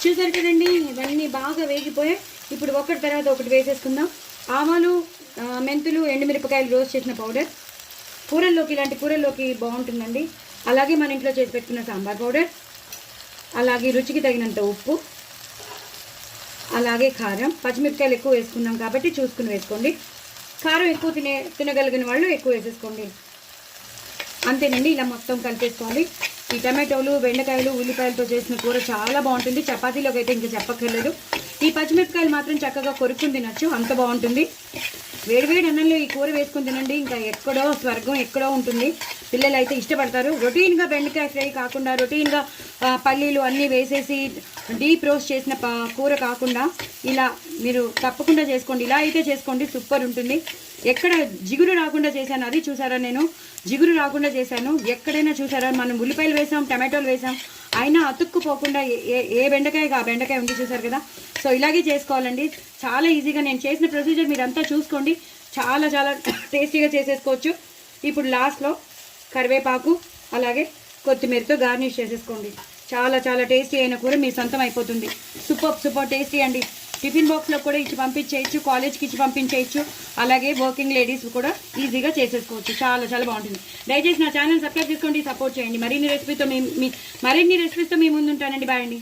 చూసారు కదండి, ఇవన్నీ బాగా వేగిపోయాయి. ఇప్పుడు ఒకటి తర్వాత ఒకటి వేసేసుకుందాం. ఆవాలు, మెంతులు, ఎండుమిరపకాయలు రోస్ట్ చేసిన పౌడర్ కూరల్లోకి, ఇలాంటి కూరల్లోకి బాగుంటుందండి. అలాగే మన ఇంట్లో చేసి పెట్టుకున్న సాంబార్ పౌడర్, అలాగే రుచికి తగినంత ఉప్పు, అలాగే కారం. పచ్చిమిరపకాయలు ఎక్కువ వేసుకున్నాం కాబట్టి చూసుకుని వేసుకోండి. కారం ఎక్కువ తినగలిగిన వాళ్ళు ఎక్కువ వేసేసుకోండి. అంతేనండి, ఇలా మొత్తం కలిపేసుకోవాలి. ఈ టమాటోలు, బెండకాయలు, ఉల్లిపాయలతో చేసిన కూర చాలా బాగుంటుంది. చపాతీలోకి అయితే ఇంకా చెప్పక్కర్లేదు. ఈ పచ్చిమిరపకాయలు మాత్రం చక్కగా కొరుక్కుని తినచ్చు, అంత బాగుంటుంది. వేడివేడి అన్నంలో ఈ కూర వేసుకుని తినండి, ఇంకా ఎక్కడో స్వర్గం ఎక్కడో ఉంటుంది. పిల్లలు అయితే ఇష్టపడతారు. రొటీన్గా బెండకాయ ఫ్రై కాకుండా, రొటీన్గా పల్లీలు అన్నీ వేసేసి డీప్ రోస్ట్ చేసిన కూర కాకుండా ఇలా మీరు తప్పకుండా చేసుకోండి. ఇలా అయితే చేసుకోండి, సూపర్ ఉంటుంది. ఎక్కడ జిగురు రాకుండా చేశాను, అది చూసారా? నేను జిగురు రాకుండా చేశాను. ఎక్కడైనా చూసారా? మనం ఉల్లిపాయలు వేసాం, టమాటోలు వేసాం, అయినా అతుక్కుపోకుండా ఏ బెండకాయ ఆ బెండకాయ ఉంది, చూసారు కదా? సో ఇలాగే చేసుకోవాలండి. చాలా ఈజీగా నేను చేసిన ప్రొసీజర్ మీరంతా చూసుకోండి. చాలా చాలా టేస్టీగా చేసేసుకోవచ్చు. ఇప్పుడు లాస్ట్లో కరివేపాకు అలాగే కొత్తిమీరతో గార్నిష్ చేసేసుకోండి. చాలా చాలా టేస్టీ అయిన కూర మీ సొంతం అయిపోతుంది. సూపర్ టేస్టీ అండి. టిఫిన్ బాక్స్లో కూడా ఇచ్చి పంపించేయచ్చు, కాలేజ్కి ఇచ్చి పంపించేయచ్చు, అలాగే వర్కింగ్ లేడీస్ కూడా ఈజీగా చేసేసుకోవచ్చు. చాలా చాలా బాగుంటుంది. దయచేసి నా ఛానల్ సబ్స్క్రైబ్ చేసుకోండి, సపోర్ట్ చేయండి. మరిన్ని రెసిపీతో మీ ముందు ఉంటానండి. బాయ్ అండి.